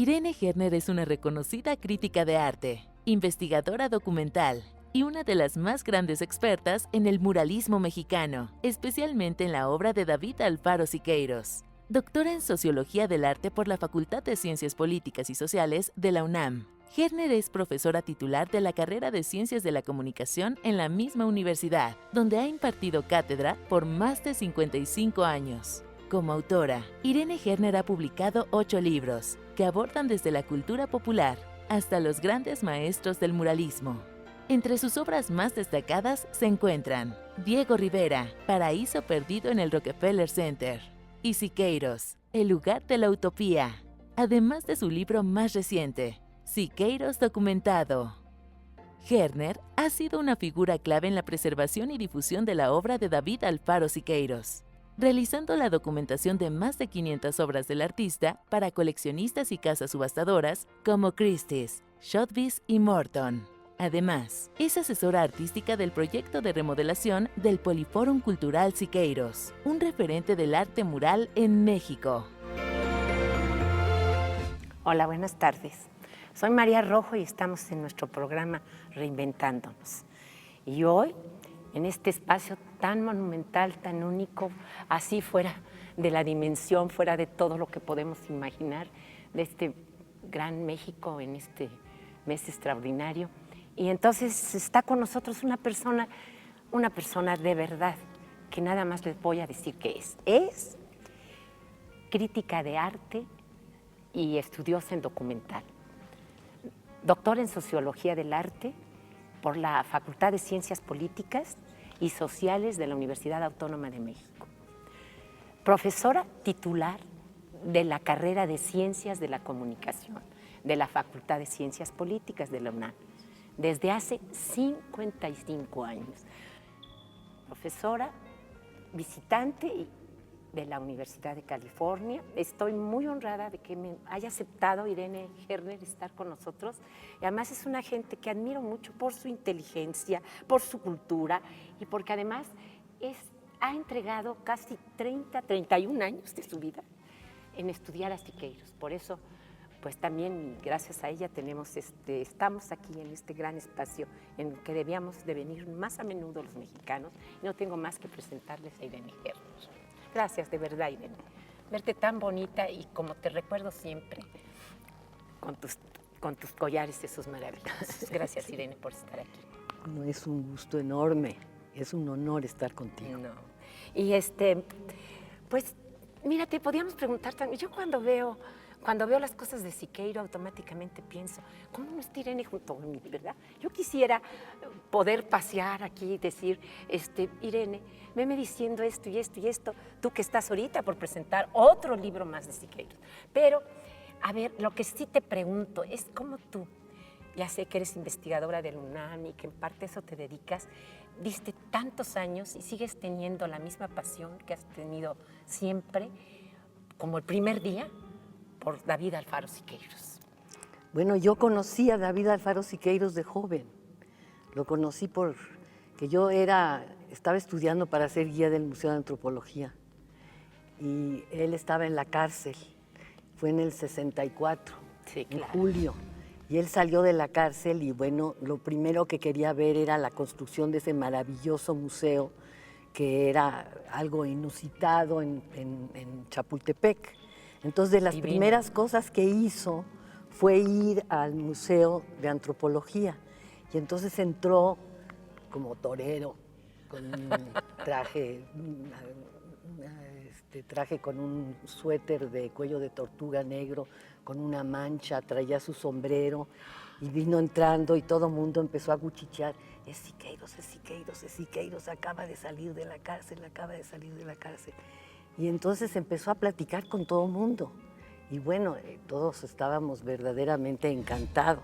Irene Herner es una reconocida crítica de arte, investigadora documental y una de las más grandes expertas en el muralismo mexicano, especialmente en la obra de David Alfaro Siqueiros. Doctora en Sociología del Arte por la Facultad de Ciencias Políticas y Sociales de la UNAM. Herner es profesora titular de la carrera de Ciencias de la Comunicación en la misma universidad, donde ha impartido cátedra por más de 55 años. Como autora, Irene Herner ha publicado 8 libros, que abordan desde la cultura popular hasta los grandes maestros del muralismo. Entre sus obras más destacadas se encuentran Diego Rivera, Paraíso perdido en el Rockefeller Center, y Siqueiros, El lugar de la utopía, además de su libro más reciente, Siqueiros documentado. Herner ha sido una figura clave en la preservación y difusión de la obra de David Alfaro Siqueiros, realizando la documentación de más de 500 obras del artista para coleccionistas y casas subastadoras como Christie's, Sotheby's y Morton. Además, es asesora artística del proyecto de remodelación del Poliforum Cultural Siqueiros, un referente del arte mural en México. Hola, buenas tardes. Soy María Rojo y estamos en nuestro programa Reinventándonos. Y hoy, en este espacio tan monumental, tan único, así fuera de la dimensión, fuera de todo lo que podemos imaginar, de este gran México en este mes extraordinario. Y entonces está con nosotros una persona de verdad, que nada más les voy a decir que es crítica de arte y estudiosa en documental. Doctora en Sociología del Arte por la Facultad de Ciencias Políticas y Sociales de la Universidad Autónoma de México. Profesora titular de la carrera de Ciencias de la Comunicación de la Facultad de Ciencias Políticas de la UNAM desde hace 55 años. Profesora visitante de la Universidad de California. Estoy muy honrada de que me haya aceptado Irene Herner estar con nosotros. Y además es una gente que admiro mucho por su inteligencia, por su cultura y porque además ha entregado casi 31 años de su vida en estudiar a Siqueiros. Por eso, pues también gracias a ella estamos aquí en este gran espacio en el que debíamos de venir más a menudo los mexicanos. Y no tengo más que presentarles a Irene Herner. Gracias, de verdad, Irene. Verte tan bonita y como te recuerdo siempre, con tus collares esos maravillosos. Gracias, Irene, por estar aquí. No, es un gusto enorme, es un honor estar contigo. No. Y pues, mira, te podíamos preguntar también, yo cuando veo las cosas de Siqueiro, automáticamente pienso, ¿cómo no está Irene junto a mí, verdad? Yo quisiera poder pasear aquí y decir, Irene, veme diciendo esto y esto y esto, tú que estás ahorita por presentar otro libro más de Siqueiro. Pero, a ver, lo que sí te pregunto es cómo tú, ya sé que eres investigadora del UNAM y que en parte a eso te dedicas, diste tantos años y sigues teniendo la misma pasión que has tenido siempre, como el primer día, por David Alfaro Siqueiros. Bueno, yo conocí a David Alfaro Siqueiros de joven. Lo conocí porque yo estaba estudiando para ser guía del Museo de Antropología y él estaba en la cárcel. Fue en el 64, sí, claro. En julio. Y él salió de la cárcel y bueno, lo primero que quería ver era la construcción de ese maravilloso museo que era algo inusitado en Chapultepec. Entonces, de las primeras cosas que hizo fue ir al Museo de Antropología. Y entonces entró como torero, con un traje con un suéter de cuello de tortuga negro, con una mancha, traía su sombrero, y vino entrando y todo el mundo empezó a cuchichear. Es Siqueiros, es Siqueiros, es Siqueiros, acaba de salir de la cárcel, acaba de salir de la cárcel. Y entonces empezó a platicar con todo el mundo. Y bueno, todos estábamos verdaderamente encantados.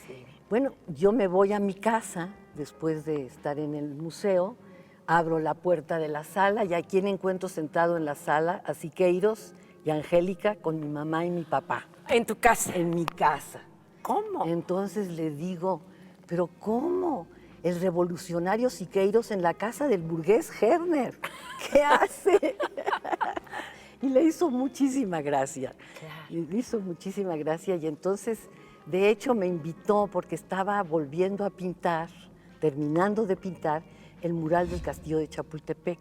Sí. Bueno, yo me voy a mi casa después de estar en el museo, abro la puerta de la sala y a quien encuentro sentado en la sala, a Siqueiros y a Angélica con mi mamá y mi papá. ¿En tu casa? En mi casa. ¿Cómo? Entonces le digo, ¿pero cómo? El revolucionario Siqueiros en la casa del burgués Herner. ¿Qué hace? Y le hizo muchísima gracia. Claro. Y le hizo muchísima gracia y entonces, de hecho, me invitó porque estaba volviendo a pintar, terminando de pintar, el mural del Castillo de Chapultepec,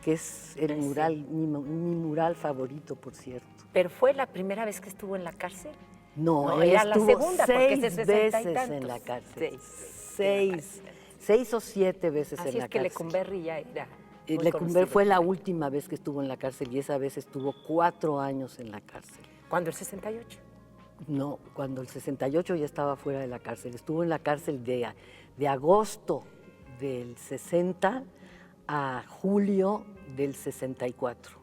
que es el mural, mi mural favorito, por cierto. ¿Pero fue la primera vez que estuvo en la cárcel? No, No, él era la estuvo segunda, porque es de 6 60 y veces en la tantos. cárcel. Seis. 6 o 7 veces Así en la es que cárcel. Lecumberri ya era Y muy Lecumberri conocido. fue la última vez que estuvo en la cárcel y esa vez estuvo 4 años en la cárcel. ¿Cuándo? ¿El 68? No, cuando el 68 ya estaba fuera de la cárcel. Estuvo en la cárcel de agosto del 60 a julio del 64.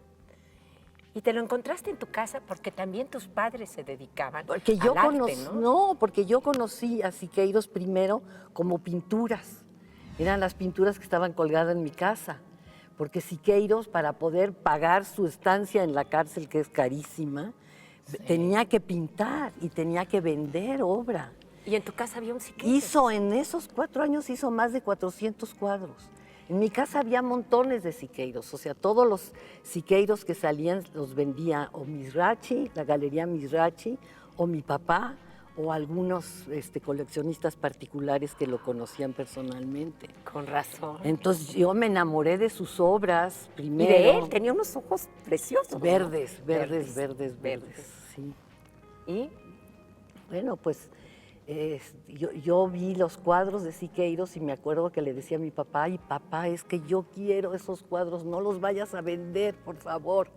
¿Y te lo encontraste en tu casa? Porque también tus padres se dedicaban Porque yo al arte, ¿no? porque yo conocí a Siqueiros primero como pinturas. Eran las pinturas que estaban colgadas en mi casa. Porque Siqueiros, para poder pagar su estancia en la cárcel, que es carísima, tenía que pintar y tenía que vender obra. ¿Y en tu casa había un Siqueiros? En esos 4 años hizo más de 400 cuadros. En mi casa había montones de Siqueiros, o sea, todos los Siqueiros que salían los vendía o Mizrachi, la Galería Mizrachi, o mi papá, o algunos coleccionistas particulares que lo conocían personalmente. Con razón. Entonces yo me enamoré de sus obras Y primero. de él tenía unos ojos preciosos, ¿no? Verdes, sí. ¿Y? Bueno, pues yo vi los cuadros de Siqueiros y me acuerdo que le decía a mi papá, ay papá, es que yo quiero esos cuadros, no los vayas a vender, por favor.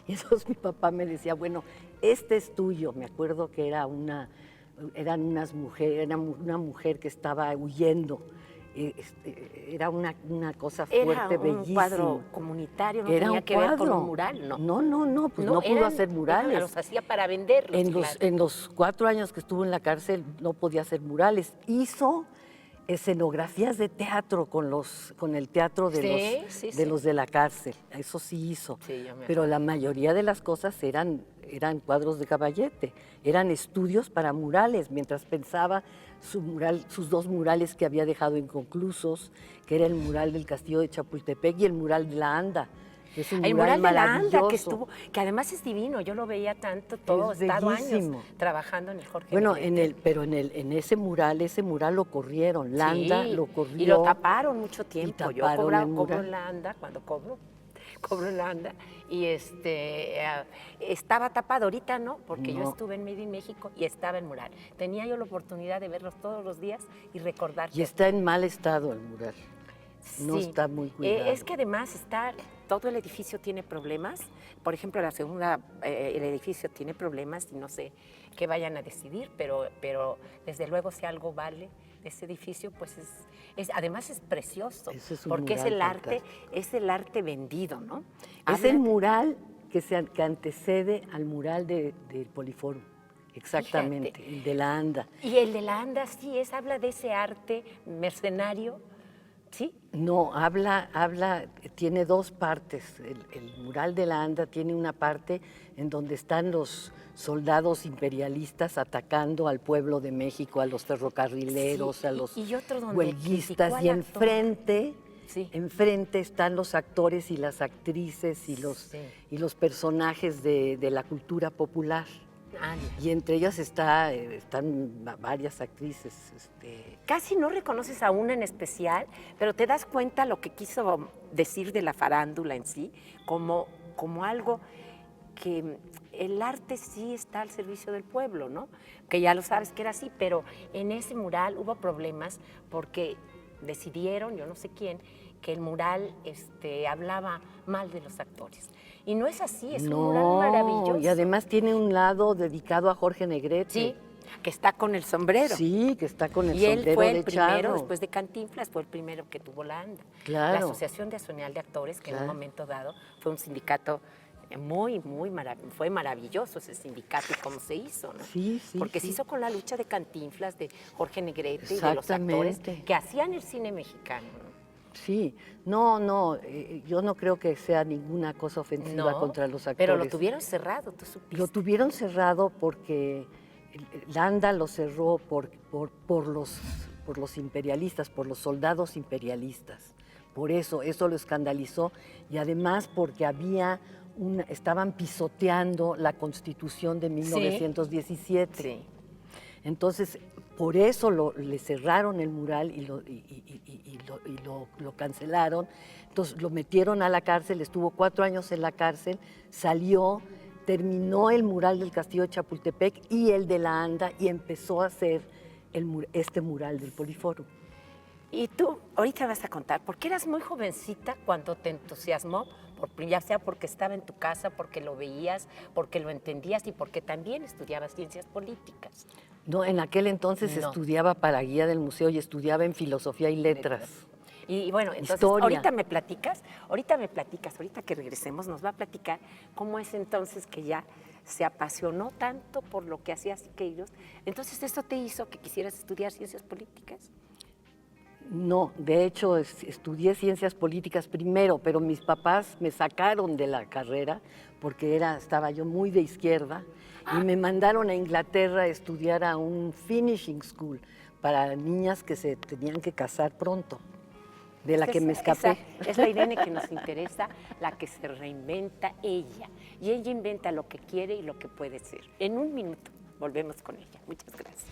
Y entonces mi papá me decía, bueno, este es tuyo. Me acuerdo que era una mujer que estaba huyendo. Era una cosa fuerte, Era un bellísima. cuadro comunitario, no Era tenía un que ver con cuadro. un mural, ¿no? No, pues no pudo hacer murales. Los hacía para venderlos. En los 4 años que estuvo en la cárcel no podía hacer murales. Hizo escenografías de teatro con el teatro de los de la cárcel. Eso sí hizo. Sí, ya me Pero acuerdo. la mayoría de las cosas eran cuadros de Caballete. Eran estudios para murales, mientras pensaba sus 2 murales que había dejado inconclusos, que era el mural del Castillo de Chapultepec y el mural de la Anda. Que es un El mural de la Anda, maravilloso. que además es divino, yo lo veía tanto, todo, he Es estado bellísimo. años trabajando en el Jorge Bueno, Negrete. en ese mural lo corrieron. Landa Sí, lo corrió. y lo taparon mucho tiempo. Yo taparon el cobro mural. en la Anda, cuando cobro en la Anda, y estaba tapado, ahorita no, porque yo No. estuve en Made in México y estaba el mural. Tenía yo la oportunidad de verlos todos los días y recordar. Y está en mal estado el mural. No Sí. está muy cuidado. Es que además todo el edificio tiene problemas. Por ejemplo, el edificio tiene problemas y no sé qué vayan a decidir, pero desde luego si algo vale de ese edificio, pues además es precioso, Ese es un porque mural es el arte vendido, ¿no? Es Habla- el mural que antecede al mural del Poliforum. Exactamente, Fíjate. el de la Anda. Y el de la Anda sí habla de ese arte mercenario, ¿sí? No, tiene 2 partes. El mural de la Anda tiene una parte en donde están los soldados imperialistas atacando al pueblo de México, a los ferrocarrileros, Sí, a los y otro donde huelguistas, criticó y al actor. Sí. enfrente están los actores y las actrices y los personajes de la cultura popular. Y entre ellas están varias actrices. Casi no reconoces a una en especial, pero te das cuenta lo que quiso decir de la farándula en sí, como algo que el arte sí está al servicio del pueblo, ¿no? Que ya lo sabes que era así, pero en ese mural hubo problemas porque decidieron, yo no sé quién, que el mural hablaba mal de los actores. Y no es así, es un mural maravilloso. Y además tiene un lado dedicado a Jorge Negrete. Sí, que está con el sombrero. Sí, que está con el Y él sombrero fue el de primero, charro. después de Cantinflas, fue el primero que tuvo la ANDA. Claro. La Asociación Nacional de Actores, que en un momento dado fue un sindicato fue maravilloso ese sindicato y cómo se hizo, ¿no? Sí, sí. Porque sí. se hizo con la lucha de Cantinflas, de Jorge Negrete y de los actores Exactamente. que hacían el cine mexicano, ¿no? Sí, no, yo no creo que sea ninguna cosa ofensiva No, contra los actores. pero lo tuvieron cerrado, tú supiste. Lo tuvieron cerrado porque Landa lo cerró por los imperialistas, por los soldados imperialistas. Por eso lo escandalizó y además porque había estaban pisoteando la Constitución de 1917. Sí. Entonces, por eso le cerraron el mural y lo cancelaron. Entonces, lo metieron a la cárcel, estuvo 4 años en la cárcel, salió, terminó el mural del Castillo de Chapultepec y el de la Anda y empezó a hacer este mural del Políforum. Y tú ahorita vas a contar, porque eras muy jovencita cuando te entusiasmó, ya sea porque estaba en tu casa, porque lo veías, porque lo entendías y porque también estudiabas ciencias políticas. No, en aquel entonces No. estudiaba para guía del museo y estudiaba en filosofía y letras. Y bueno, entonces Historia. ahorita me platicas, ahorita que regresemos nos va a platicar cómo es entonces que ya se apasionó tanto por lo que hacía Siqueiros. Entonces, ¿esto te hizo que quisieras estudiar ciencias políticas? No, de hecho estudié ciencias políticas primero, pero mis papás me sacaron de la carrera porque estaba yo muy de izquierda y me mandaron a Inglaterra a estudiar a un finishing school para niñas que se tenían que casar pronto, de la que me escapé. Esa es la Irene que nos interesa, la que se reinventa ella. Y ella inventa lo que quiere y lo que puede ser. En un minuto volvemos con ella. Muchas gracias.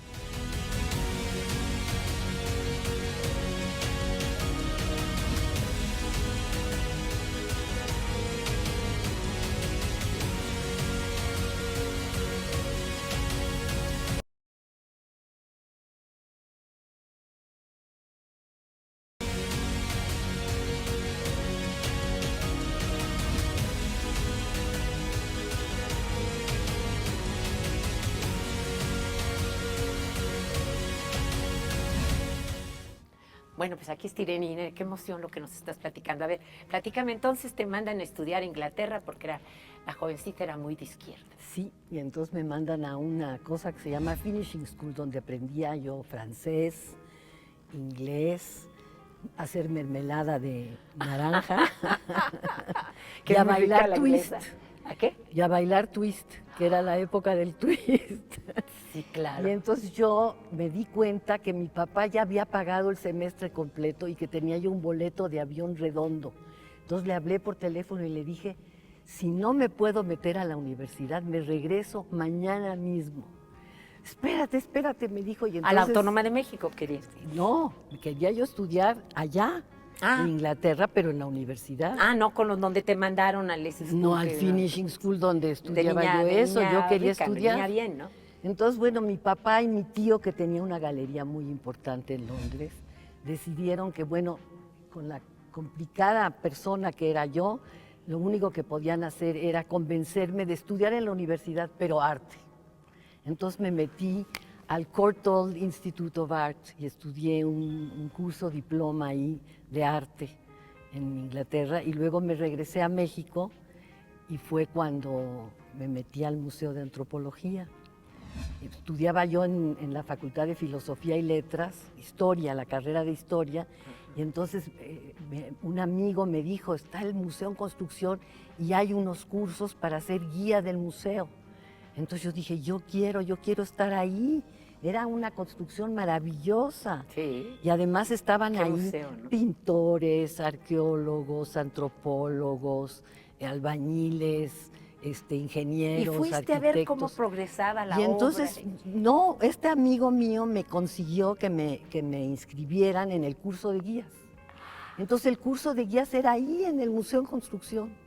Bueno, pues aquí está Irene. Irene, qué emoción lo que nos estás platicando. A ver, platícame, entonces te mandan a estudiar a Inglaterra porque la jovencita era muy de izquierda. Sí, y entonces me mandan a una cosa que se llama finishing school, donde aprendía yo francés, inglés, hacer mermelada de naranja y a bailar twist. ¿A qué? Y a bailar twist, que era la época del twist. Sí, claro. Y entonces yo me di cuenta que mi papá ya había pagado el semestre completo y que tenía yo un boleto de avión redondo. Entonces le hablé por teléfono y le dije, si no me puedo meter a la universidad, me regreso mañana mismo. Espérate, me dijo. Y entonces, ¿A la Autónoma de México querías? No, quería yo estudiar allá, en Inglaterra, pero en la universidad. No con los donde te mandaron al No, al finishing school donde estudiaba yo eso, yo quería estudiar. Niña bien, ¿no? Entonces, bueno, mi papá y mi tío, que tenía una galería muy importante en Londres, decidieron que, bueno, con la complicada persona que era yo, lo único que podían hacer era convencerme de estudiar en la universidad, pero arte. Entonces me metí al Courtauld Institute of Art y estudié un curso diploma ahí de arte en Inglaterra y luego me regresé a México y fue cuando me metí al Museo de Antropología. Estudiaba yo en la Facultad de Filosofía y Letras, Historia, la carrera de Historia, y entonces un amigo me dijo, está el museo en construcción y hay unos cursos para ser guía del museo. Entonces yo dije, yo quiero estar ahí. Era una construcción maravillosa. Sí. Y además estaban Qué ahí museo, ¿no? pintores, arqueólogos, antropólogos, albañiles, ingenieros, Y fuiste arquitectos. a ver cómo progresaba la obra. Y entonces, no, este amigo mío me consiguió que me inscribieran en el curso de guías. Entonces el curso de guías era ahí en el Museo en Construcción.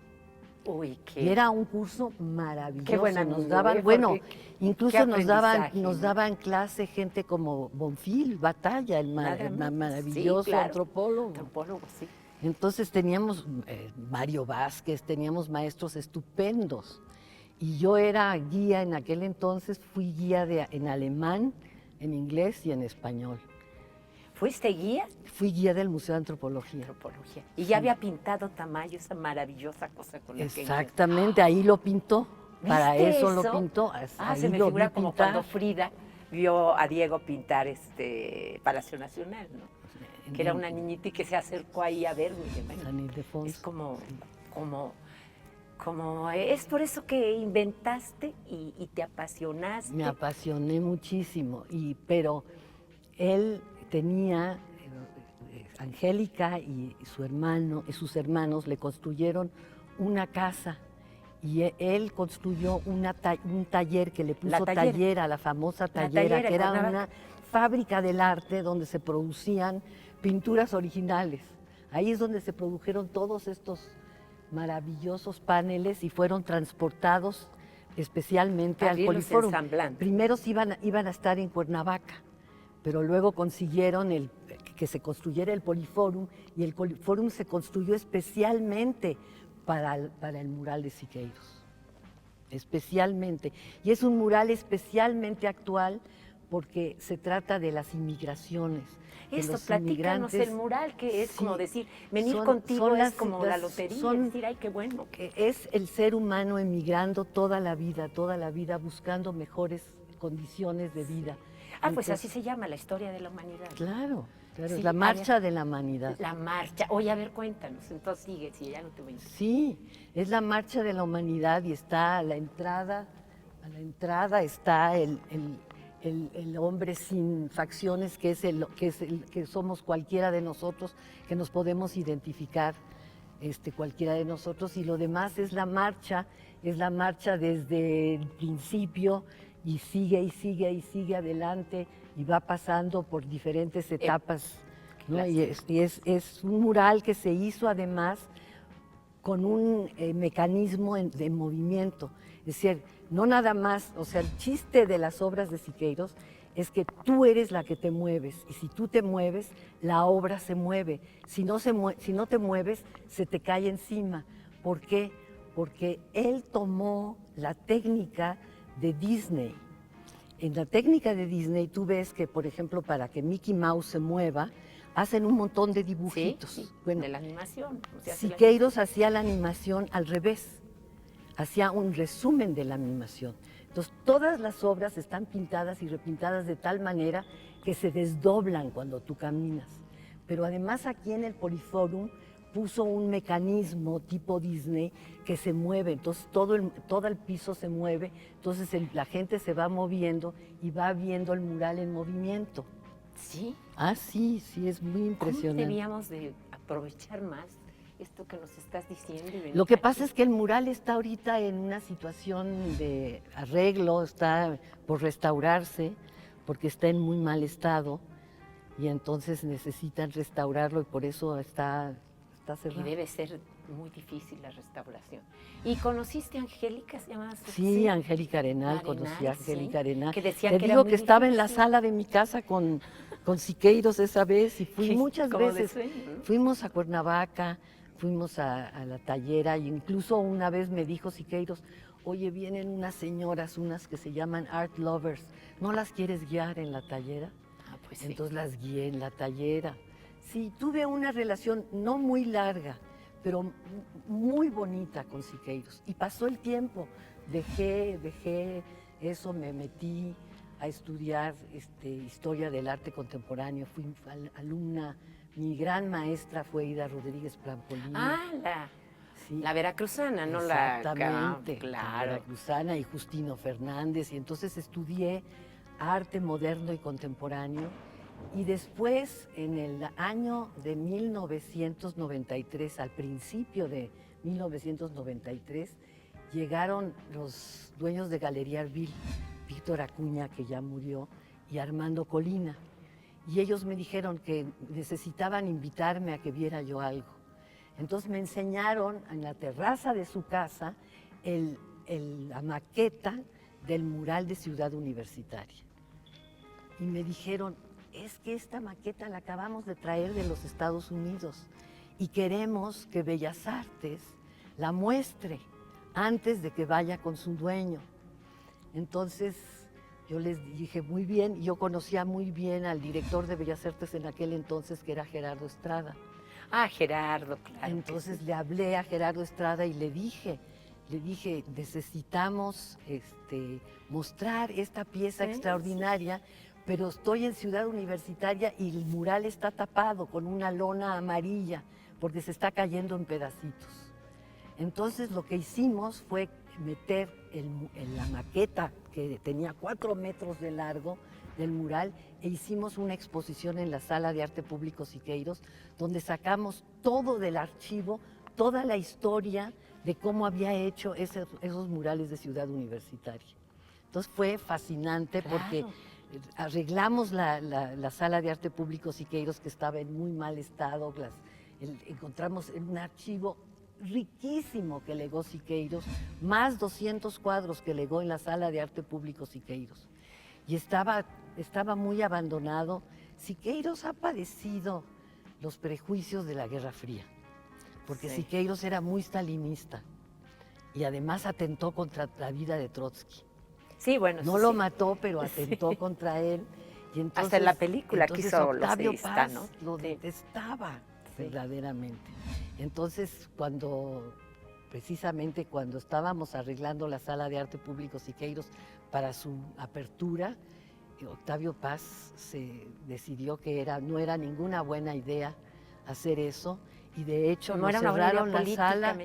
Uy, qué... Y era un curso maravilloso. Qué buen nos amigo, daban, ¿eh? bueno, Porque incluso qué nos aprendizaje, daban clase gente como Bonfil, Batalla, el Nada más. maravilloso Sí, claro. antropólogo. Antropólogo, sí. Entonces teníamos Mario Vázquez, teníamos maestros estupendos. Y yo era guía en aquel entonces, fui guía en alemán, en inglés y en español. ¿Fuiste guía? Fui guía del Museo de Antropología. Antropología. Y ya había pintado Tamayo, esa maravillosa cosa con la que... Exactamente, ahí lo pintó. Para ¿Viste eso lo eso? pintó. Ahí Se me lo figura vi como pintar. cuando Frida vio a Diego pintar Palacio Nacional, ¿no? Que era una niñita y que se acercó ahí a verme. San Ildefonso. Es es por eso que inventaste y te apasionaste. Me apasioné muchísimo, pero él tenía, Angélica y sus hermanos le construyeron una casa y él construyó un taller que le puso Tallera. taller, la famosa Tallera, Tallera, que en era Cuernavaca. una fábrica del arte donde se producían pinturas originales. Ahí es donde se produjeron todos estos maravillosos paneles y fueron transportados especialmente Para al irlos Poliforum. ensamblando. Primero iban a estar en Cuernavaca, pero luego consiguieron que se construyera el Poliforum, y el Poliforum se construyó especialmente para el mural de Siqueiros. Especialmente. Y es un mural especialmente actual porque se trata de las inmigraciones. de Esto, los platícanos inmigrantes. el mural, que es Sí, como decir, venir son- contigo son es las- como la lotería, son- decir, ay, qué bueno. Que... Es el ser humano emigrando toda la vida, buscando mejores condiciones de vida. Ah, pues Entonces, así se llama la historia de la humanidad. Claro, Sí, es la a marcha ver, de la humanidad. La marcha. Oye, a ver, cuéntanos. Entonces sigue, si ya no te voy a decir. Sí, es la marcha de la humanidad y está a la entrada está el hombre sin facciones, que somos cualquiera de nosotros, que nos podemos identificar, cualquiera de nosotros, y lo demás es la marcha desde el principio y sigue y sigue y sigue adelante y va pasando por diferentes etapas, ¿no? Y es un mural que se hizo además con un mecanismo de movimiento. Es decir, no nada más, o sea, el chiste de las obras de Siqueiros es que tú eres la que te mueves, y si tú te mueves, la obra se mueve. Si no te mueves, se te cae encima. ¿Por qué? Porque él tomó la técnica de Disney. En la técnica de Disney tú ves que, por ejemplo, para que Mickey Mouse se mueva, hacen un montón de dibujitos. Sí, Bueno, de la animación. O sea, Siqueiros hacía la animación al revés, hacía un resumen de la animación. Entonces, todas las obras están pintadas y repintadas de tal manera que se desdoblan cuando tú caminas. Pero además aquí en el Poliforum puso un mecanismo tipo Disney que se mueve, entonces todo el piso se mueve, entonces la gente se va moviendo y va viendo el mural en movimiento. Sí. Ah, sí, es muy impresionante. ¿Cómo debíamos de aprovechar más esto que nos estás diciendo? Y venir Lo que aquí? pasa es que el mural está ahorita en una situación de arreglo, está por restaurarse, porque está en muy mal estado, y entonces necesitan restaurarlo y por eso está Y cerrado. debe ser muy difícil la restauración. ¿Y conociste a Angélica? ¿Se llamaba? Sí, Angélica Arenal, conocí a Arenal, Angélica sí, Arenal. que decían Te que era digo muy que estaba en la difícil. sala de mi casa con Siqueiros esa vez, y fui Sí, muchas como de veces. sueño, ¿no? Fuimos a Cuernavaca, fuimos a la Tallera, y incluso una vez me dijo Siqueiros, oye, vienen unas señoras, unas que se llaman art lovers, ¿no las quieres guiar en la Tallera? Ah, pues sí. Entonces las guié en la Tallera. Sí, tuve una relación no muy larga, pero muy bonita con Siqueiros. Y pasó el tiempo, dejé eso, me metí a estudiar historia del arte contemporáneo. Fui alumna, mi gran maestra fue Ida Rodríguez Prampolini. Ah, Sí. la veracruzana, no la... Exactamente, Claro. veracruzana, y Justino Fernández, y entonces estudié arte moderno y contemporáneo, y después, en el año de 1993, al principio de 1993, llegaron los dueños de Galería Arbil, Víctor Acuña, que ya murió, y Armando Colina, y ellos me dijeron que necesitaban invitarme a que viera yo algo. Entonces me enseñaron en la terraza de su casa la maqueta del mural de Ciudad Universitaria. Y me dijeron, es que esta maqueta la acabamos de traer de los Estados Unidos y queremos que Bellas Artes la muestre antes de que vaya con su dueño. Entonces yo les dije, muy bien, yo conocía muy bien al director de Bellas Artes en aquel entonces, que era Gerardo Estrada. Ah, Gerardo, claro. Entonces le hablé a Gerardo Estrada y le dije, necesitamos mostrar esta pieza Sí, extraordinaria, pero estoy en Ciudad Universitaria y el mural está tapado con una lona amarilla porque se está cayendo en pedacitos. Entonces lo que hicimos fue meter la maqueta, que tenía 4 metros de largo, del mural, e hicimos una exposición en la Sala de Arte Público Siqueiros, donde sacamos todo del archivo, toda la historia de cómo había hecho esos murales de Ciudad Universitaria. Entonces fue fascinante porque arreglamos la sala de arte público Siqueiros, que estaba en muy mal estado. Encontramos en un archivo riquísimo que legó Siqueiros, más 200 cuadros que legó en la sala de arte público Siqueiros. Y estaba muy abandonado. Siqueiros ha padecido los prejuicios de la Guerra Fría, porque Siqueiros era muy stalinista y además atentó contra la vida de Trotsky. Sí, bueno, no lo mató, pero atentó contra él. Y entonces, hasta en la película que hizo Octavio Los Paz ¿no? lo detestaba verdaderamente. Entonces, precisamente cuando estábamos arreglando la sala de arte público Siqueiros para su apertura, Octavio Paz se decidió que no era ninguna buena idea hacer eso, y de hecho nos cerraron la sala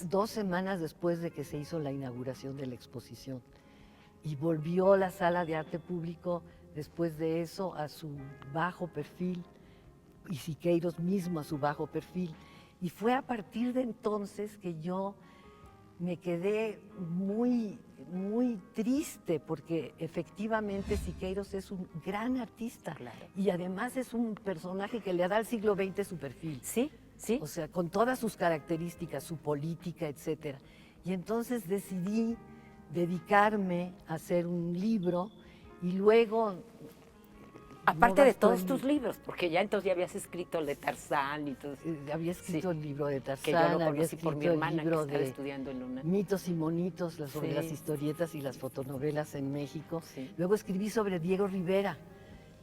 2 semanas después de que se hizo la inauguración de la exposición. Y volvió la sala de arte público después de eso a su bajo perfil, y Siqueiros mismo a su bajo perfil. Y fue a partir de entonces que yo me quedé muy, muy triste, porque efectivamente Siqueiros es un gran artista. Claro. Y además es un personaje que le da al siglo XX su perfil. Sí, sí. O sea, con todas sus características, su política, etcétera. Y entonces decidí dedicarme a hacer un libro, y luego... Aparte de todos tus libros, porque ya entonces ya habías escrito el de Tarzán y todo. Había escrito el libro de Tarzán, que yo lo había conocí por mi escrito hermana, el libro que estaba de estudiando en una. Mitos y Monitos, sobre las historietas y las fotonovelas en México. Sí. Luego escribí sobre Diego Rivera.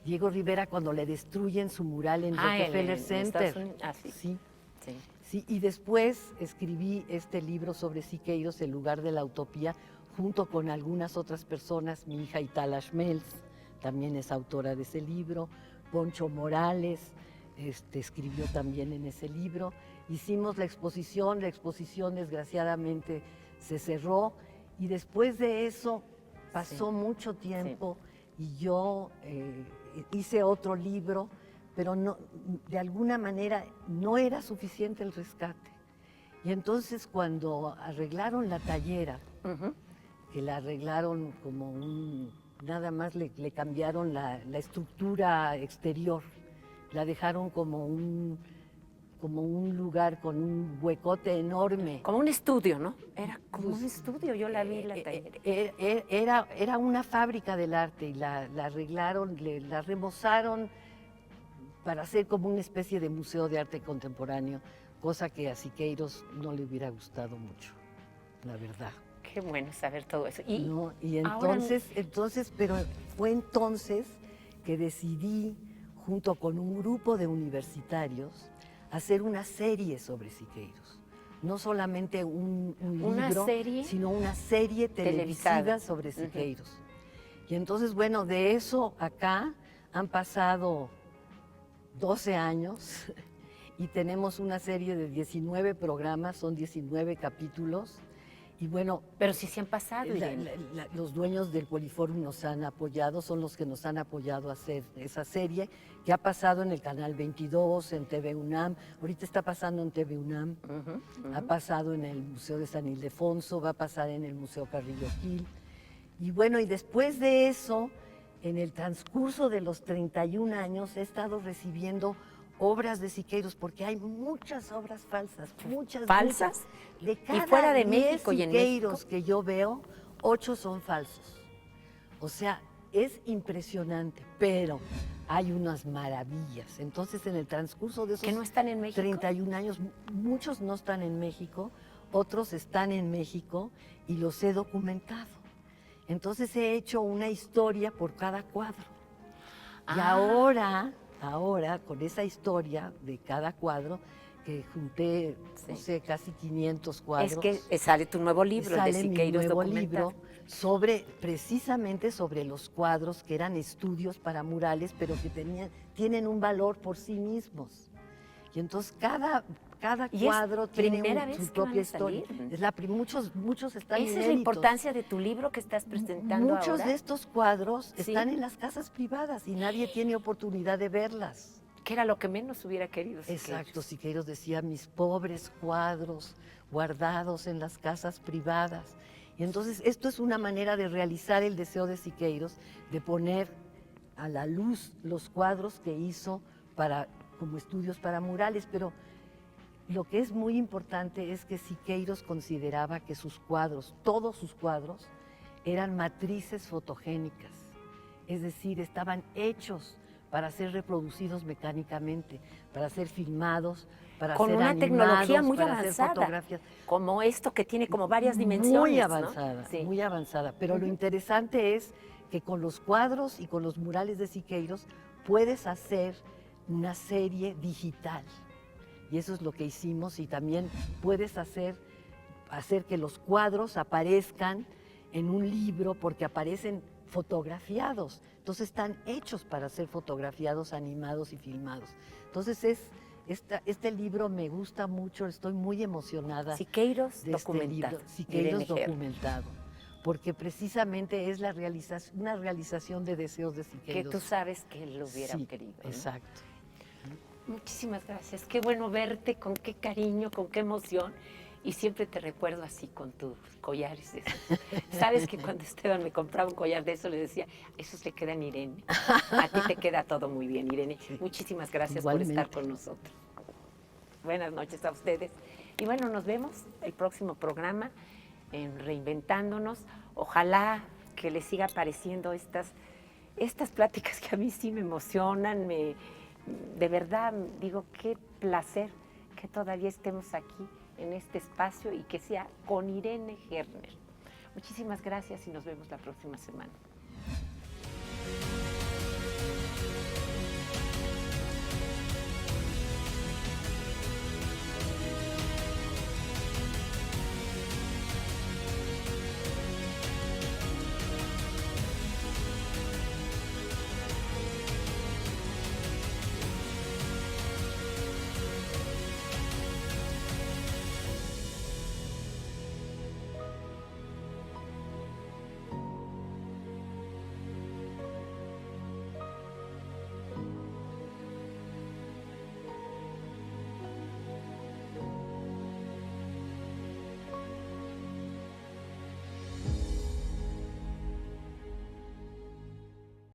Diego Rivera, cuando le destruyen su mural en Rockefeller Center. Sí, y después escribí este libro sobre Siqueiros, El lugar de la utopía, junto con algunas otras personas. Mi hija Itala Schmelz también es autora de ese libro. Poncho Morales escribió también en ese libro. Hicimos la exposición desgraciadamente se cerró, y después de eso pasó mucho tiempo y yo hice otro libro, pero no, de alguna manera no era suficiente el rescate. Y entonces cuando arreglaron la tallera, que la arreglaron como nada más le cambiaron la estructura exterior, la dejaron como un lugar con un huecote enorme. Como un estudio, ¿no? Era como un estudio, yo la vi la tallera. Era una fábrica del arte, y la arreglaron, la remozaron para hacer como una especie de museo de arte contemporáneo, cosa que a Siqueiros no le hubiera gustado mucho, la verdad. Qué bueno saber todo eso. Pero fue entonces que decidí, junto con un grupo de universitarios, hacer una serie sobre Siqueiros. No solamente un libro, sino una serie televisiva sobre Siqueiros. Y entonces, bueno, de eso acá han pasado 12 años y tenemos una serie de 19 programas, son 19 capítulos. Y bueno, pero sí se han pasado. Los dueños del Poliforum nos han apoyado, son los que nos han apoyado a hacer esa serie, que ha pasado en el Canal 22, en TV UNAM, ahorita está pasando en TV UNAM, ha pasado en el Museo de San Ildefonso, va a pasar en el Museo Carrillo Gil. Y bueno, y después de eso, en el transcurso de los 31 años, he estado recibiendo obras de Siqueiros, porque hay muchas obras falsas, muchas. De cada y fuera de 10 México y en Siqueiros que yo veo, 8 son falsos. O sea, es impresionante, pero hay unas maravillas. Entonces, en el transcurso de esos ¿que no están en México? 31 años, muchos no están en México, otros están en México y los he documentado. Entonces he hecho una historia por cada cuadro. Y ahora, con esa historia de cada cuadro, que junté, no sé, casi 500 cuadros. Es que sale tu nuevo libro, sale de Siqueiros mi nuevo documental. libro precisamente sobre los cuadros que eran estudios para murales, pero que tienen un valor por sí mismos. Y entonces cada cuadro tiene su propia historia. Muchos están inéditos. Esa es la importancia de tu libro que estás presentando Muchos ahora. de estos cuadros están en las casas privadas y nadie tiene oportunidad de verlas. Que era lo que menos hubiera querido Siqueiros. Exacto, Siqueiros decía, mis pobres cuadros guardados en las casas privadas. Y entonces esto es una manera de realizar el deseo de Siqueiros, de poner a la luz los cuadros que hizo como estudios para murales, pero lo que es muy importante es que Siqueiros consideraba que sus cuadros, todos sus cuadros, eran matrices fotogénicas, es decir, estaban hechos para ser reproducidos mecánicamente, para ser filmados, para con ser una animados, tecnología muy para hacer avanzada, fotografías. como esto que tiene como varias dimensiones, Muy ¿no? avanzada, Sí. muy avanzada. Pero lo interesante es que con los cuadros y con los murales de Siqueiros puedes hacer una serie digital. Y eso es lo que hicimos, y también puedes hacer que los cuadros aparezcan en un libro, porque aparecen fotografiados. Entonces están hechos para ser fotografiados, animados y filmados. Entonces este libro me gusta mucho, estoy muy emocionada Siqueiros de documentado. Siqueiros Irene Herrmann. documentado, porque precisamente es una realización de deseos de Que Siqueiros. tú sabes que él lo hubiera Sí, querido, ¿no? exacto. Muchísimas gracias. Qué bueno verte, con qué cariño, con qué emoción. Y siempre te recuerdo así con tus collares de esos. Sabes que cuando Esteban me compraba un collar de eso, le decía, esos le quedan a Irene. A ti te queda todo muy bien, Irene. Sí. Muchísimas gracias Igualmente. por estar con nosotros. Buenas noches a ustedes. Y bueno, nos vemos el próximo programa en Reinventándonos. Ojalá que les siga apareciendo estas pláticas que a mí sí me emocionan. De verdad, digo, qué placer que todavía estemos aquí en este espacio y que sea con Irene Herrmann. Muchísimas gracias y nos vemos la próxima semana.